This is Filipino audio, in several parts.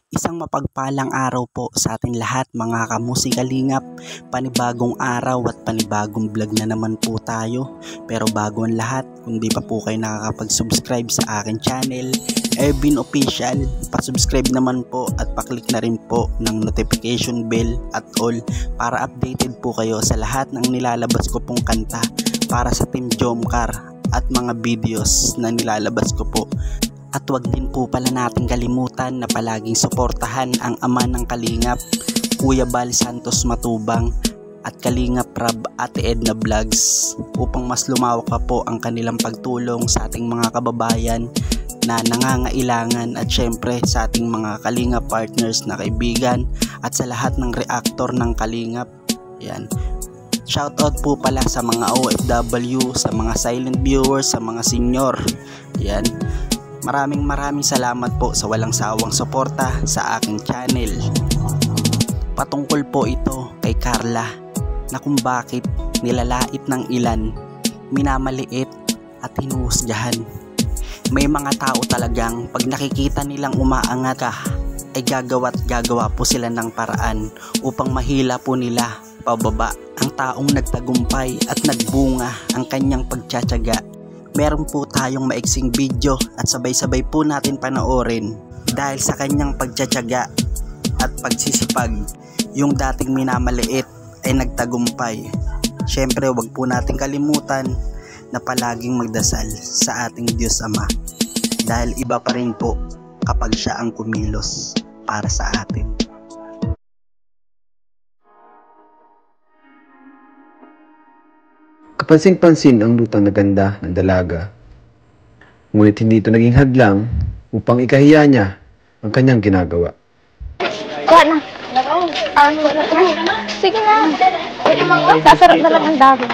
Isang mapagpalang araw po sa ating lahat mga kamusikalingap. Panibagong araw at panibagong vlog na naman po tayo. Pero bago ang lahat, kung di pa po kayo nakakapag-subscribe sa aking channel, Ervin Official, pa-subscribe naman po at pa-click na rin po ng notification bell at all para updated po kayo sa lahat ng nilalabas ko pong kanta para sa Team Jomcar at mga videos na nilalabas ko po. At wag din po pala natin kalimutan na palaging suportahan ang ama ng Kalingap, Kuya Bal Santos Matubang at Kalingap Rab Ate Edna Vlogs upang mas lumawak pa po ang kanilang pagtulong sa ating mga kababayan na nangangailangan at syempre sa ating mga Kalingap partners na kaibigan at sa lahat ng reactor ng Kalingap. Yan. Shoutout po pala sa mga OFW, sa mga silent viewers, sa mga senior. Yan. Maraming salamat po sa walang sawang suporta sa aking channel. Patungkol po ito kay Carla na kung bakit nilalait ng ilan, minamaliit at hinuhusgahan. May mga tao talagang pag nakikita nilang umaangat ka ay gagawa po sila ng paraan upang mahila po nila pababa ang taong nagtagumpay at nagbunga ang kanyang pagtsatsaga. Meron po tayong maiksing video at sabay-sabay po natin panoorin dahil sa kanyang pagtsatsaga at pagsisipag, yung dating minamaliit ay nagtagumpay. Syempre wag po natin kalimutan na palaging magdasal sa ating Diyos Ama dahil iba pa rin po kapag siya ang kumilos para sa atin. Kapansin-pansin ang lutang na ganda ng dalaga. Ngunit hindi ito naging hadlang upang ikahiya niya ang kanyang ginagawa. Kuha na. Sige na. Sasarap na lang ang dami.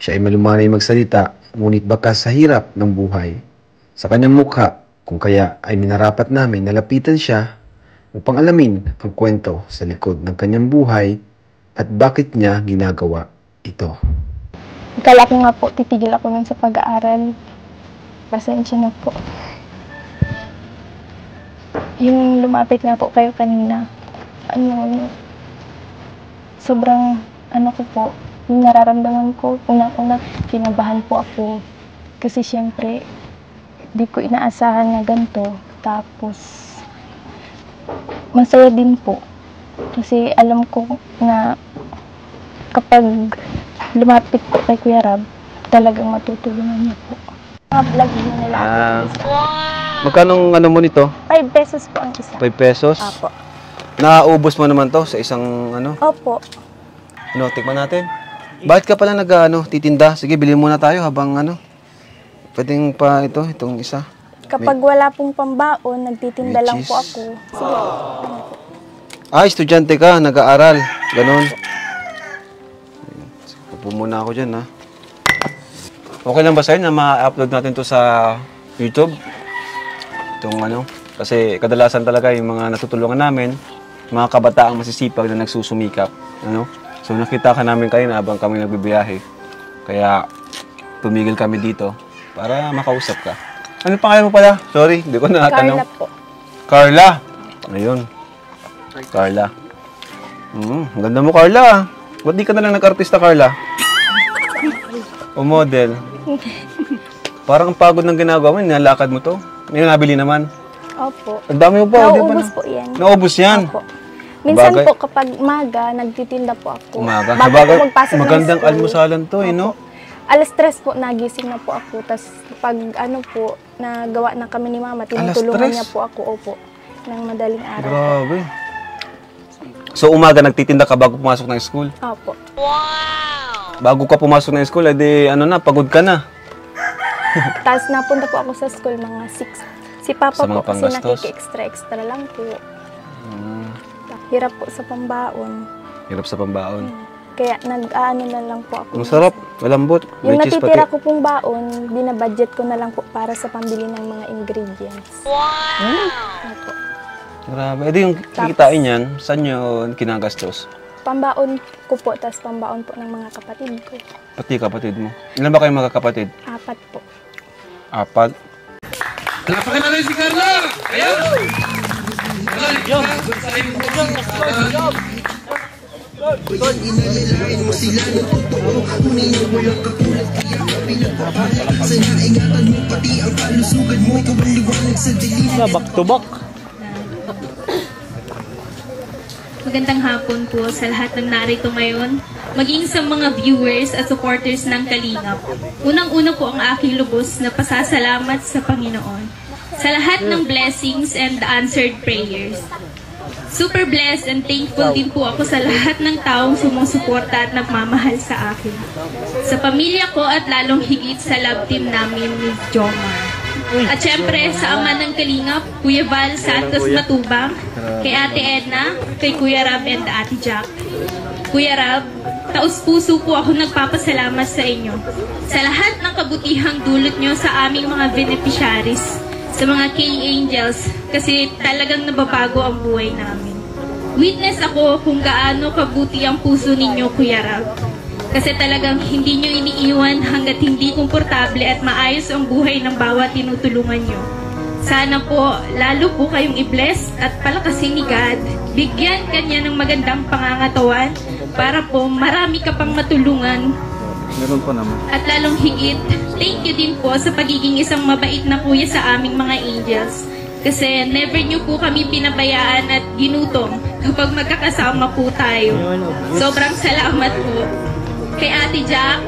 Siya ay malumanay magsalita, ngunit bakas sa hirap ng buhay. Sa kanyang mukha, kung kaya ay minarapat namin nalapitan siya upang alamin ang kwento sa likod ng kanyang buhay at bakit niya ginagawa ito. Akala ko nga po, titigil ako nun sa pag-aaral. Pasensya na po. Yung lumapit nga po kayo kanina, sobrang, ko po, yung nararamdaman ko, una-una, kinabahan po ako. Kasi syempre, di ko inaasahan na ganito. Tapos, masaya din po. Kasi alam ko na kapag lumapit po kay Kuya Rab, talagang matutulungan niya po. Mga vlog niya nila. Magkano mo nito? 5 pesos po ang isa. 5 pesos? Apo. Naubos mo naman to sa isang Opo. Tikman natin. Bakit ka pala titinda? Sige, bilhin muna tayo habang pwedeng pa itong isa. Kapag wala pong pambaon, nagtitinda lang po ako. Sige. Estudyante ka, nag-aaral. Ganon. Upo muna ako dyan, ha. Okay lang ba sa'yo na ma-upload natin to sa YouTube? Itong kasi kadalasan talaga yung mga natutulungan namin, mga kabataang masisipag na nagsusumikap. So nakita ka namin kanina habang kami nagbibiyahe. Kaya tumigil kami dito para makausap ka. Ano pangalan mo pala? Sorry, hindi ko natanong. Carla po. Carla! Ayun. Carla. Ang ganda mo, Carla. Ba't di ka na lang nag-artista, Carla? O model? Parang ang pagod ng ginagawa mo, nilalakad mo to. May nabili naman. Opo. Ang dami mo pa. Naubos po yan. Naubos yan? Opo. Minsan po kapag maga, nagtitinda po ako. Umaga? Bago ako magpasok magandang ng school. almusalan to, no? Alas 3 po, nagising na po ako. Tapos pag po, nagawa na kami ni Mama, tinutulungan niya po ako, opo, ng madaling araw. Grabe. So umaga nagtitinda ka bago pumasok ng school? Opo. Wow! Bago ka pumasok ng school, edi pagod ka na. Tapos napunta po ako sa school mga 6. Si Papa sa po kasi panggastos? nakiki-extra lang po. Hirap po sa pambaon. Hirap sa pambaon. Kaya nag-aano na lang po ako. Masarap, malambot. Yung natitira ko pong baon, binabudget ko na lang po para sa pambili ng mga ingredients. Wow! Opo. Grabe. Edi yung kikitain yan, saan yun kinagastos? Pambaon ko po, tapos pambaon po ng mga kapatid ko. Pati kapatid mo. Ilan ba kayong magkakapatid? 4 po. 4? Lapakan na rin si Carla! Ayan! Back to back. Magandang hapon po sa lahat ng narito ngayon, maging sa mga viewers at supporters ng Kalingap. Unang-una po ang aking lubos na pasasalamat sa Panginoon sa lahat ng blessings and answered prayers. Super blessed and thankful din po ako sa lahat ng taong sumusuporta at nagmamahal sa akin. Sa pamilya ko at lalong higit sa love team namin ni Jomar. At syempre, sa ama ng Kalingap, Kuya Val Santos Matubang, kay Ate Edna, kay Kuya Rab and Ate Jack. Kuya Rab, taus-puso po ako nagpapasalamat sa inyo. Sa lahat ng kabutihang dulot nyo sa aming mga beneficiaries, sa mga K-Angels, kasi talagang nababago ang buhay namin. Witness ako kung gaano kabuti ang puso ninyo, Kuya Rab. Kasi talagang hindi nyo iniiwan hanggat hindi komportable at maayos ang buhay ng bawat tinutulungan nyo. Sana po, lalo po kayong i-bless at palakasin ni God. Bigyan kanya ng magandang pangangatawan para po marami ka pang matulungan. Meron pa naman. At lalong higit, thank you din po sa pagiging isang mabait na kuya sa aming mga angels. Kasi never nyo po kami pinabayaan at ginutom kapag magkakasama po tayo. Sobrang salamat po. Kay Ate Jack,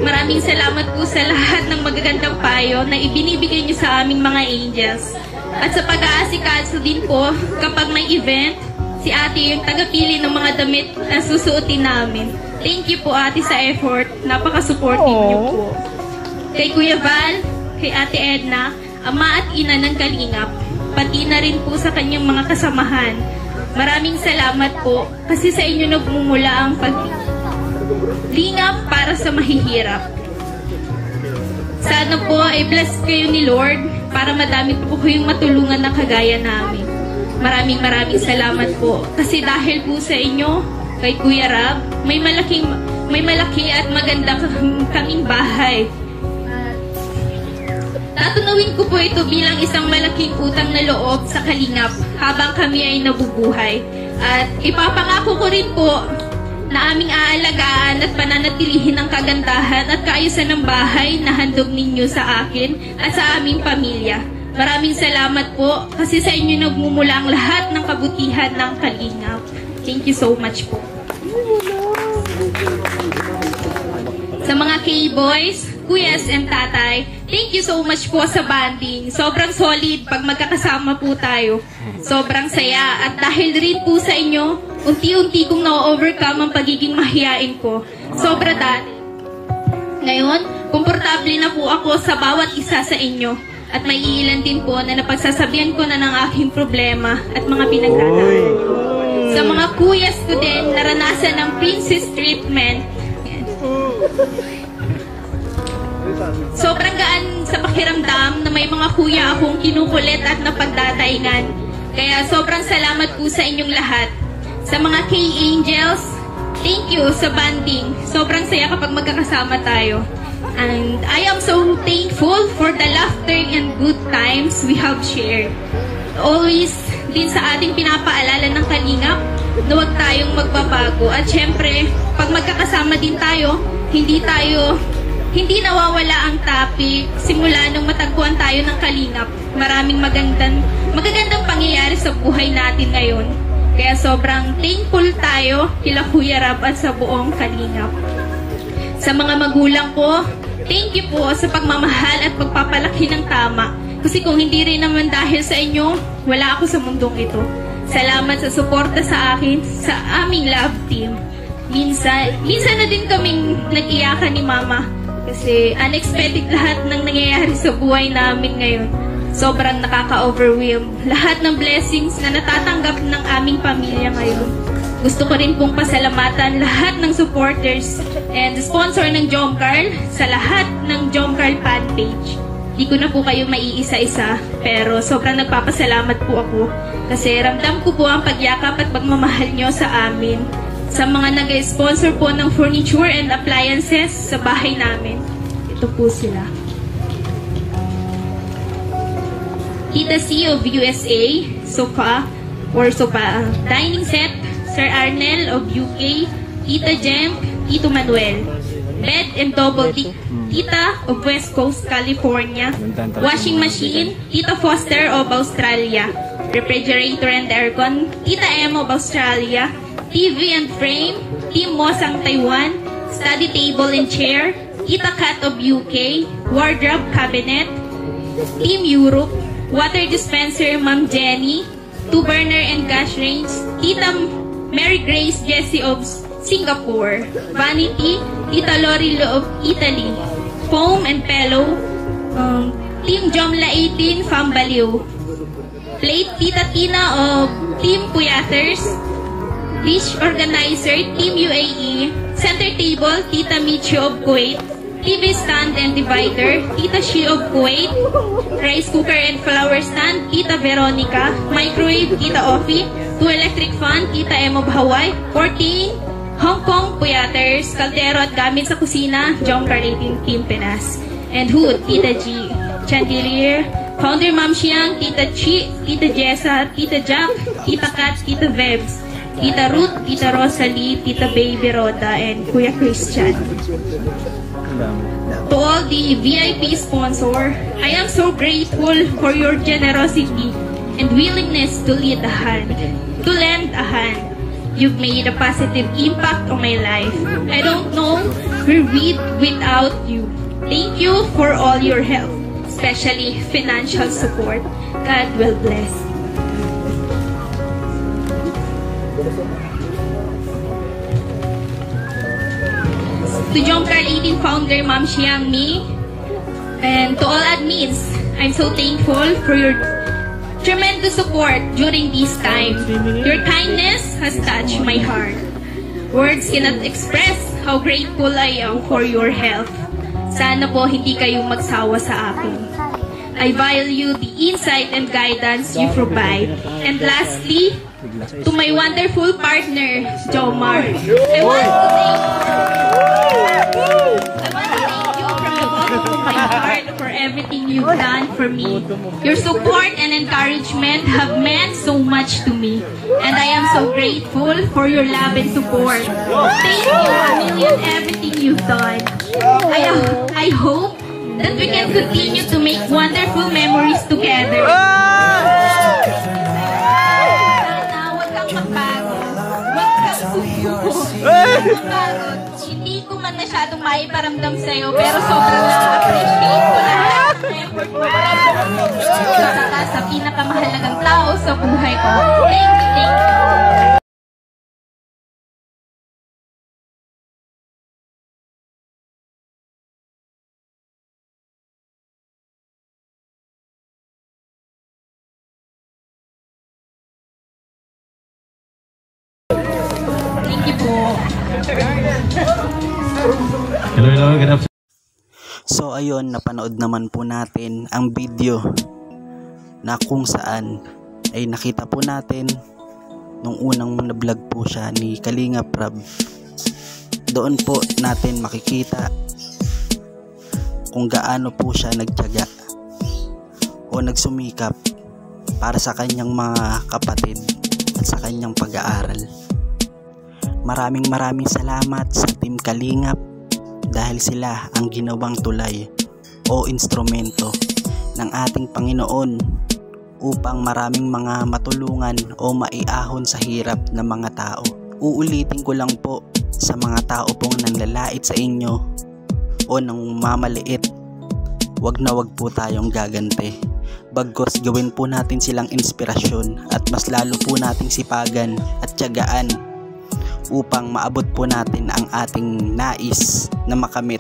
maraming salamat po sa lahat ng magagandang payo na ibinibigay niyo sa aming mga angels. At sa pag-aasikaso din po, kapag may event, si Ate yung tagapili ng mga damit na susuotin namin. Thank you po Ate sa effort, napaka-supportive niyo po. Kay Kuya Val, kay Ate Edna, ama at ina ng Kalingap, pati na rin po sa kanyang mga kasamahan. Maraming salamat po kasi sa inyo nagmumula ang Lingap para sa mahihirap. Sana po ay bless kayo ni Lord para madami po kayong matulungan na kagaya namin. Maraming salamat po. Kasi dahil po sa inyo, kay Kuya Rab, may malaki at maganda kaming bahay. Tatunawin ko po ito bilang isang malaking utang na loob sa Kalingap habang kami ay nabubuhay. At ipapangako ko rin po na aming aalagaan at pananatilihin ang kagandahan at kaayusan ng bahay na handog ninyo sa akin at sa aming pamilya. Maraming salamat po kasi sa inyo nagmumula ang lahat ng kabutihan ng Kalingap. Thank you so much po. Sa mga K-Boys, Kuyas and Tatay, thank you so much po sa banding. Sobrang solid pag magkakasama po tayo. Sobrang saya at dahil rin po sa inyo, unti-unti kong na-overcome ang pagiging mahiyain ko. Sobra dati. Ngayon, komportable na po ako sa bawat isa sa inyo. At may ilan din po na napagsasabihan ko na ng aking problema at mga pinagdadaanan ko. Sa mga kuyas ko din, naranasan ng princess treatment. Sobrang gaan sa pakiramdam na may mga kuya akong kinukulit at napagdadaingan. Kaya sobrang salamat po sa inyong lahat. Sa mga K-Angels, thank you sa banding. Sobrang saya kapag magkakasama tayo. And I am so thankful for the laughter and good times we have shared. Always din sa ating pinapaalala ng Kalingap na huwag tayong magbabago. At syempre, pag magkakasama din tayo, hindi nawawala ang topic simula nung matagpuan tayo ng Kalingap. Maraming magagandang pangyayari sa buhay natin ngayon. Kaya sobrang thankful tayo kila Kuya Rab at sa buong Kalingap. Sa mga magulang ko, thank you po sa pagmamahal at pagpapalaki ng tama. Kasi kung hindi rin naman dahil sa inyo, wala ako sa mundong ito. Salamat sa suporta sa akin, sa aming love team. Minsan na din kaming nag-iyakan ni Mama. Kasi unexpected lahat ng nangyayari sa buhay namin ngayon. Sobrang nakaka-overwhelm. Lahat ng blessings na natatanggap ng aming pamilya ngayon. Gusto ko rin pong pasalamatan lahat ng supporters and sponsor ng Jomcarl sa lahat ng Jomcarl fan page. Di ko na po kayo maiisa-isa, pero sobrang nagpapasalamat po ako kasi ramdam ko po ang pagyakap at pagmamahal nyo sa amin. Sa mga nag-sponsor po ng furniture and appliances sa bahay namin, ito po sila. Tita C of USA, Soka, or sopa, dining set, Sir Arnel of UK, Tita Jem, Tito Manuel. Bed and double deck, Tita of West Coast, California. Washing machine, Tita Foster of Australia. Refrigerator and aircon, Tita Em of Australia. TV and frame, Team Mosang Taiwan. Study table and chair, Tita Kat of UK. Wardrobe cabinet, Team Europe. Water dispenser, Ma'am Jenny. 2 burner and gas range, Tita Mary Grace Jessie of Singapore. Vanity, Tita Lorilo of Italy. Foam and pillow, Team Jomla 18, Fambaliw. Plate, Tita Tina of Team Puyathers. Dish organizer, Team UAE. Center table, Tita Michi of Kuwait. TV stand and divider, Tita Shi of Kuwait. Rice cooker and flour stand, Tita Veronica. Microwave, Tita Offie. 2 electric fan, Tita Em of Hawaii. 14 Hong Kong Puyathers. Kaldero at gamit sa kusina, Jom Carlating Team Pinas. And hood, Tita G. Chandelier, Founder Ma'am Xiang, Tita Chi, Tita Jessa, Tita Jack, Tita Kat, Tita Vebs, Tita Ruth, Tita Rosalie, Tita Baby Roda, and Kuya Christian. To all the VIP sponsor, I am so grateful for your generosity and willingness to lead a hand, to lend a hand. You've made a positive impact on my life. I don't know where we'd without you. Thank you for all your help, especially financial support. God will bless. To Jom Carl 18 founder, Ma'am Xiang Mi, and to all admins, I'm so thankful for your tremendous support during this time. Your kindness has touched my heart. Words cannot express how grateful I am for your help. Sana po hindi kayong magsawa sa akin. I value the insight and guidance you provide. And lastly, to my wonderful partner, Jomar, I want to thank you from the bottom of my heart for everything you've done for me. Your support and encouragement have meant so much to me, and I am so grateful for your love and support. Thank you a million everything you've done. I hope that we can continue to make wonderful memories together. Sana huwag kang magpagod. Huwag kang suko. Hindi ko man masyadong maiparamdam sa'yo, pero sobrang na-appreciate ko lahat ng effort mo. Sa pinakamahalagang tao sa buhay ko. Thank you, thank you. Thank you po. Hello, good afternoon. So ayun, napanood naman po natin ang video na kung saan ay nakita po natin nung unang na-vlog po siya ni Kalingap Rab. Doon po natin makikita kung gaano po siya nagtiyaga o nagsumikap para sa kanyang mga kapatid at sa kanyang pag-aaral. Maraming salamat sa Team Kalingap dahil sila ang ginawang tulay o instrumento ng ating Panginoon upang maraming mga matulungan o maiahon sa hirap ng mga tao. Uulitin ko lang po sa mga tao pong nanlalait sa inyo o nang mamaliit, wag na wag po tayong gagante. Bagkos gawin po natin silang inspirasyon at mas lalo po nating sipagan at tiyagaan upang maabot po natin ang ating nais na makamit.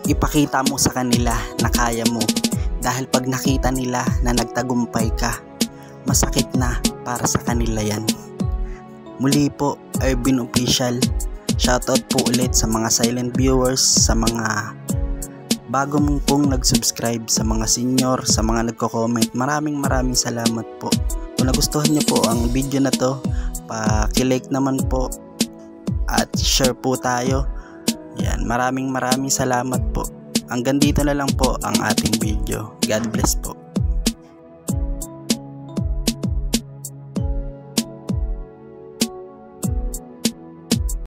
Ipakita mo sa kanila na kaya mo, dahil pag nakita nila na nagtagumpay ka, masakit na para sa kanila yan. Muli po, Ervin Official. Shoutout po ulit sa mga silent viewers, sa mga bago mong pong nag-subscribe, sa mga senior, sa mga nagko-comment. Maraming salamat po. Kung nagustuhan niyo po ang video na to, pa-like naman po at share po tayo. Yan, maraming salamat po. Hanggang dito na lang po ang ating video. God bless po.